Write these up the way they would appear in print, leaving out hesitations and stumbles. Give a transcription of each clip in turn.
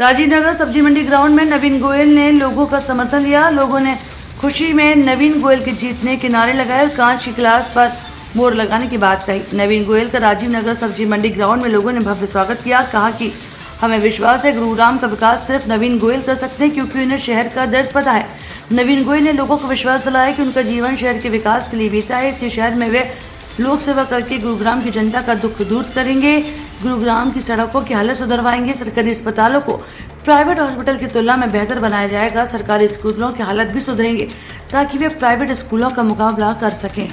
राजीव नगर सब्जी मंडी ग्राउंड में नवीन गोयल ने लोगों का समर्थन लिया। लोगों ने खुशी में नवीन गोयल के जीतने के नारे लगाए और कांच की गिलास पर मोहर लगाने की बात कही। नवीन गोयल का राजीव नगर सब्जी मंडी ग्राउंड में लोगों ने भव्य स्वागत किया। कहा कि हमें विश्वास है गुरुग्राम का विकास सिर्फ नवीन गोयल कर सकते हैं, क्योंकि उन्हें शहर का दर्द पता है। नवीन गोयल ने लोगों को विश्वास दिलाया कि उनका जीवन शहर के विकास के लिए बीता है। इसी शहर में वे लोक सेवा करके गुरुग्राम की जनता का दुख दूर करेंगे। गुरुग्राम की सड़कों की हालत सुधरवाएंगे। सरकारी अस्पतालों को प्राइवेट हॉस्पिटल की तुलना में बेहतर बनाया जाएगा। सरकारी स्कूलों की हालत भी सुधरेंगे ताकि वे प्राइवेट स्कूलों का मुकाबला कर सकें।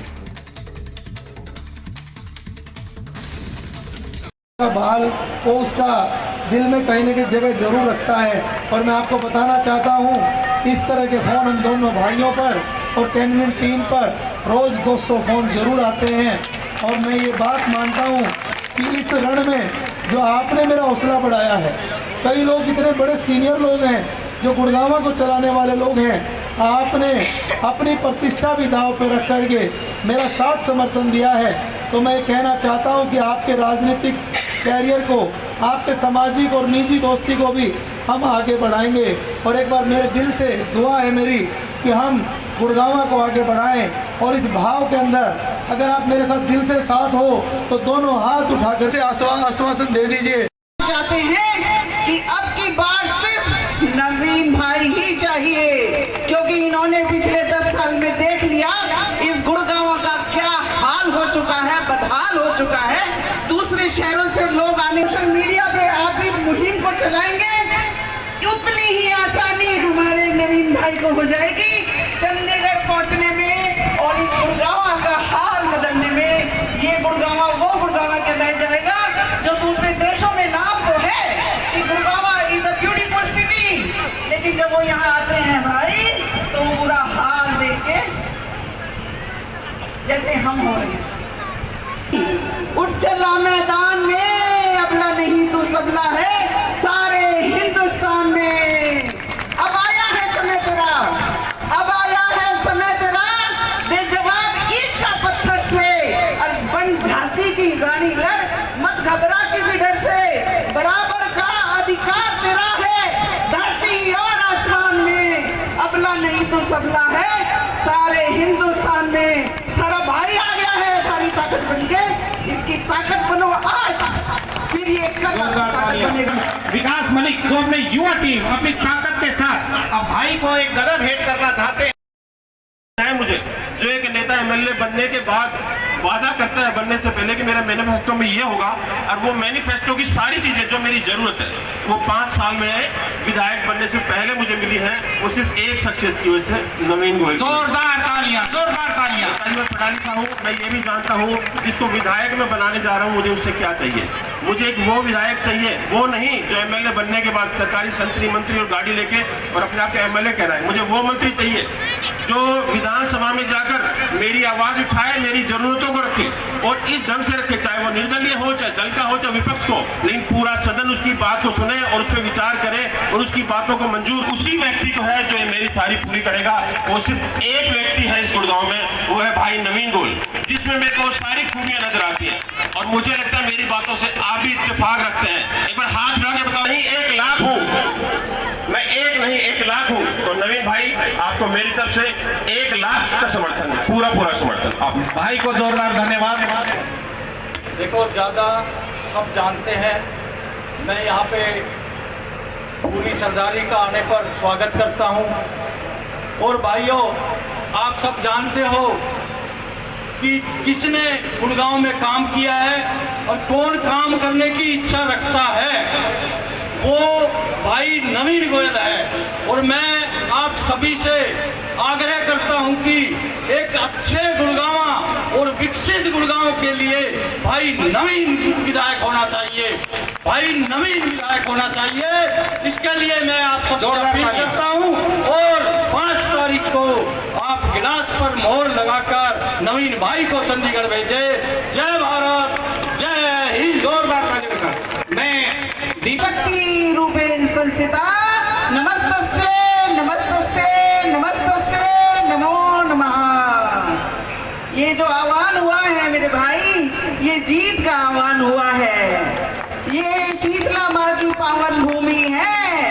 बाल को उसका दिल में कहीं न कहीं जगह जरूर रखता है। और मैं आपको बताना चाहता हूँ इस तरह के फ़ोन हम दोनों भाइयों पर और कैनविन टीम पर रोज़ 200 फ़ोन जरूर आते हैं। और मैं ये बात मानता हूँ कि इस रण में जो आपने मेरा हौसला बढ़ाया है, कई लोग इतने बड़े सीनियर लोग हैं जो गुड़गांव को चलाने वाले लोग हैं, आपने अपनी प्रतिष्ठा भी दांव पर रख करके मेरा साथ समर्थन दिया है। तो मैं कहना चाहता हूं कि आपके राजनीतिक कैरियर को, आपके सामाजिक और निजी दोस्ती को भी हम आगे बढ़ाएंगे। और एक बार मेरे दिल से दुआ है मेरी कि हम गुड़गांव को आगे बढ़ाएं। और इस भाव के अंदर अगर आप मेरे साथ दिल से साथ हो तो दोनों हाथ उठाकर से आश्वासन दे दीजिए। चाहते हैं कि अब की बार सिर्फ नवीन भाई ही चाहिए, क्योंकि इन्होंने पिछले 10 साल में देख लिया इस गुड़गांव का क्या हाल हो चुका है, बदहाल हो चुका है। दूसरे शहरों से लोग आने, सोशल मीडिया पे आप इस मुहिम को चलाएंगे, उतनी ही आसानी हमारे नवीन भाई को हो जाएगी चंडीगढ़ पहुंचने में और इस गुड़गांव का हाल बदलने में। ये गुड़गांव वो गुड़गांव कहलाया जाएगा जो दूसरे देशों में नाम तो है कि Gurgaon is a beautiful city, लेकिन जब वो यहाँ आते हैं भाई तो बुरा हाल देख के जैसे हम हो रहे हैं। उठ चला मैदान में, अबला नहीं तू सबला है सारे हिंदुस्तान में। अब आया है समय तेरा, अब आया है समय तेरा, दे जवाब ईंट का पत्थर से। और बन झांसी की रानी लड़, मत घबरा किसी डर से, बराबर का अधिकार तेरा है धरती और आसमान में। अबला नहीं तो सबला है सारे हिंदुस्तान में। थारा भाई आ गया है थारी ताकत बनके, इसकी ताकत बनो आज, फिर ये कल ताकत बनेगा। विकास मलिक जो अपने युवा टीम अपनी ताकत के साथ अब भाई को एक गला भेंट करना चाहते हैं। मुझे जो एक नेता एमएलए बनने के बाद वादा करता है बनने से पहले कि मेरा मैनिफेस्टो में ये होगा, और वो मैनिफेस्टो की सारी चीजें जो मेरी जरूरत है वो 5 साल में विधायक बनने से पहले मुझे मिली है, वो सिर्फ एक शख्सियत की वजह से, नवीन गोयल। जोरदार तालियां, जोरदार तालियां। मैं पढ़ा लिखा हूँ, मैं ये भी जानता हूँ जिसको विधायक में बनाने जा रहा हूँ मुझे उससे क्या चाहिए। मुझे एक वो विधायक चाहिए, वो नहीं जो एमएलए बनने के बाद सरकारी संतरी मंत्री और गाड़ी लेके और अपने आप के एमएलए कह रहा है। मुझे वो मंत्री चाहिए जो विधानसभा में जाकर मेरी आवाज उठाए, मेरी जरूरतों को रखे और इस ढंग से रखे, चाहे वो निर्दलीय हो, चाहे दल का हो, चाहे विपक्ष को, लेकिन पूरा सदन उसकी बात को सुने और उस पर विचार करे और उसकी बातों को मंजूर उसी व्यक्ति को है जो मेरी सारी पूरी करेगा। वो सिर्फ एक व्यक्ति है इस गुड़गांव में, वो है भाई नवीन गोयल, जिसमें मेरे को सारी खूबियां नजर आती है। और मुझे लगता है मेरी बातों से आप भी इत्तेफाक रखते हैं। एक बार हाथ उठा के बताओ, नहीं 1 लाख हूं मैं, 1 नहीं 1 लाख हूं। तो नवीन भाई आपको मेरी तरफ से 1 लाख का समर्थन है, पूरा समर्थन। आप भाई को जोरदार धन्यवाद। देखो, ज़्यादा सब जानते हैं, मैं यहाँ पे पूरी सरदारी का आने पर स्वागत करता हूँ। और भाइयों, आप सब जानते हो कि किसने गुड़गांव में काम किया है और कौन काम करने की इच्छा रखता है, वो भाई नवीन गोयल है। और मैं आप सभी से आग्रह करता हूं कि एक अच्छे गुड़गांव और विकसित गुड़गांव के लिए भाई नवीन विधायक होना चाहिए, भाई नवीन विधायक होना चाहिए। इसके लिए मैं आप सबसे अपील करता हूं और 5 तारीख को आप गिलास पर मोहर लगाकर नवीन भाई को चंडीगढ़ भेजे। जय भारत, जय हिंद। जोरदार ताली। मैं शक्ति रूपेण संस्थिता, नमस्तस्ते नमस्तस्ते नमस्तस्ते नमो नमः। ये जो आह्वान हुआ है मेरे भाई, ये जीत का आह्वान हुआ है। ये शीतला माँ की पावन भूमि है।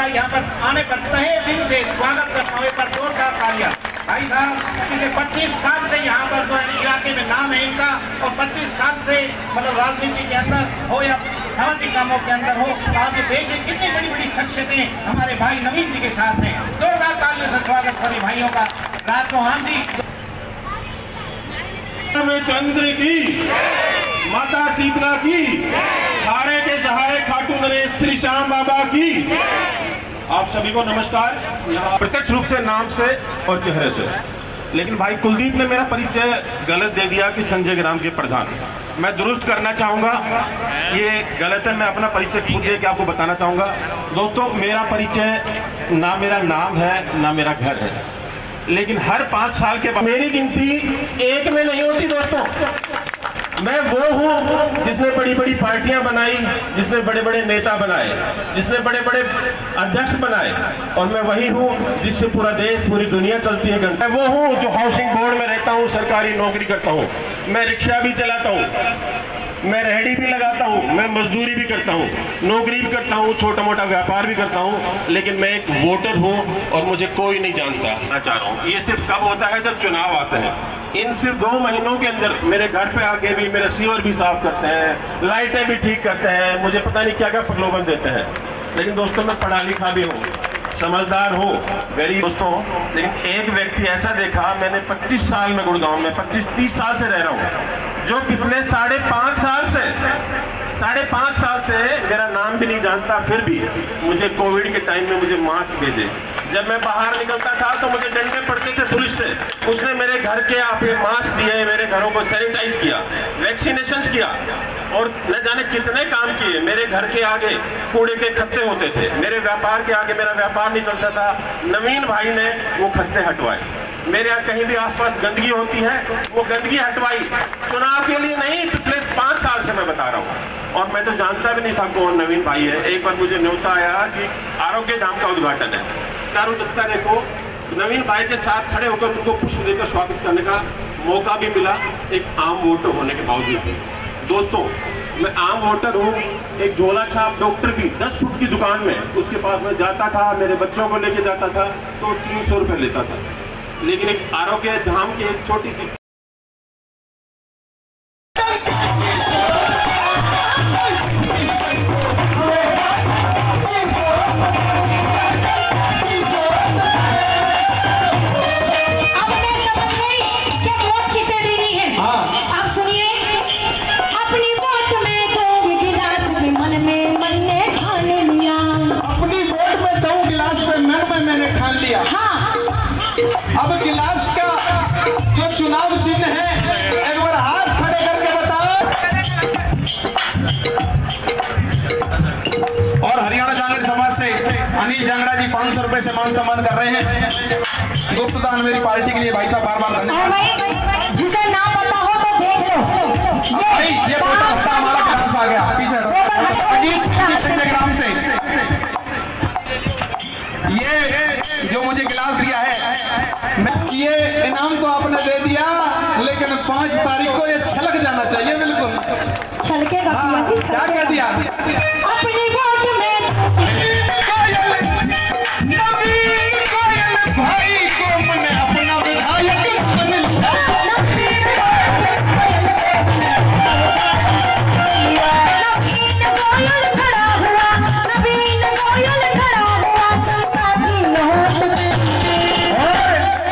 का यहाँ पर आने पर तहे दिल से स्वागत करता हूँ। एक बार जोरदार तालियां। भाई साहब पिछले 25 साल से यहाँ पर जो है इलाके में नाम है इनका, और 25 साल से मतलब राजनीति के अंदर हो या सामाजिक कामों के अंदर हो, आप ये देखिए कितनी बड़ी बड़ी शख्सियतें हमारे भाई नवीन जी के साथ हैं। जोरदार तालियों से स्वागत सभी भाइयों का। राज चौहान जी में चंद्र की, माता शीतला की, हारे के सहारे खाटू नरेश श्री श्याम बाबा की। आप सभी को नमस्कार। यहाँ प्रत्यक्ष रूप से नाम से और चेहरे से, लेकिन भाई कुलदीप ने मेरा परिचय गलत दे दिया कि संजय ग्राम के प्रधान। मैं दुरुस्त करना चाहूँगा, ये गलत है। मैं अपना परिचय खुद दे के आपको बताना चाहूँगा। दोस्तों, मेरा परिचय ना मेरा नाम है ना मेरा घर है, लेकिन हर 5 साल के बाद मेरी गिनती एक में नहीं होती दोस्तों। मैं वो हूँ जिसने बड़ी बड़ी पार्टियां बनाई, जिसने बड़े बड़े नेता बनाए, जिसने बड़े बड़े अध्यक्ष बनाए, और मैं वही हूँ जिससे पूरा देश पूरी दुनिया चलती है। मैं वो हूँ जो हाउसिंग बोर्ड में रहता हूँ, सरकारी नौकरी करता हूँ, मैं रिक्शा भी चलाता हूँ, मैं रेहड़ी भी लगाता हूँ, मैं मजदूरी भी करता हूँ, नौकरी भी करता हूँ, छोटा मोटा व्यापार भी करता हूँ, लेकिन मैं एक वोटर हूँ और मुझे कोई नहीं जानता। मैं चाह रहा हूँ ये सिर्फ कब होता है जब चुनाव आते हैं। इन सिर्फ 2 महीनों के अंदर मेरे घर पे आके भी मेरा सीवर भी साफ करते हैं, लाइटें भी ठीक करते हैं, मुझे पता नहीं क्या क्या प्रलोभन देते हैं। लेकिन दोस्तों, मैं पढ़ा लिखा भी हूँ, समझदार हूँ, गरीब दोस्तों। लेकिन एक व्यक्ति ऐसा देखा मैंने 25 साल में गुड़गांव में 25-30 साल से रह रहा हूँ, जो पिछले 5.5 साल से मेरा नाम भी नहीं जानता, फिर भी मुझे कोविड के टाइम में मुझे मास्क भेजे। जब मैं बाहर निकलता था तो मुझे डंडे पड़ते थे पुलिस से। उसने मेरे घर के आगे मास्क दिए, मेरे घरों को सैनिटाइज किया, वैक्सीनेशन किया, और न जाने कितने काम किए। मेरे घर के आगे कूड़े के खत्ते होते थे, मेरे व्यापार के आगे मेरा व्यापार नहीं चलता था, नवीन भाई ने वो खत्ते हटवाए। मेरे यहाँ कहीं भी आसपास गंदगी होती है, वो गंदगी हटवाई। चुनाव के लिए नहीं, पिछले 5 साल से मैं बता रहा हूँ। और मैं तो जानता भी नहीं था कौन नवीन भाई है। एक बार मुझे न्योता आया कि आरोग्य धाम का उद्घाटन है, चारू दत्ता ने को नवीन भाई के साथ खड़े होकर उनको पुष्प देकर स्वागत करने का मौका भी मिला, एक आम वोटर होने के बावजूद। दोस्तों, मैं आम वोटर हूँ, एक झोला छाप डॉक्टर भी 10 फुट की दुकान में उसके पास में जाता था, मेरे बच्चों को लेके जाता था तो 300 रुपये लेता था। लेकिन एक आरोग्य धाम की एक छोटी सी अब गिलास का जो चुनाव चिन्ह है, एक बार हाथ खड़े करके बताओ। और हरियाणा जांगड़ समाज से अनिल जांगड़ा जी 500 रुपए से मान सम्मान कर रहे हैं। गुप्तदान मेरी पार्टी के लिए भाई साहब बार बार धन्यवाद। जिसे ना पता हो तो देख लो। भाई ये फोटो हमारा गिलास आ गया पीछे अजीत संजय ग्राम से। ये जो मुझे गिलास दिया है, ये इनाम तो आपने दे दिया, लेकिन 5 तारीख को ये छलक जाना चाहिए। बिल्कुल छलकेगा पिया जी, क्या कह दिया? अपनी वोट में कोयल, नवीन कोयल भाई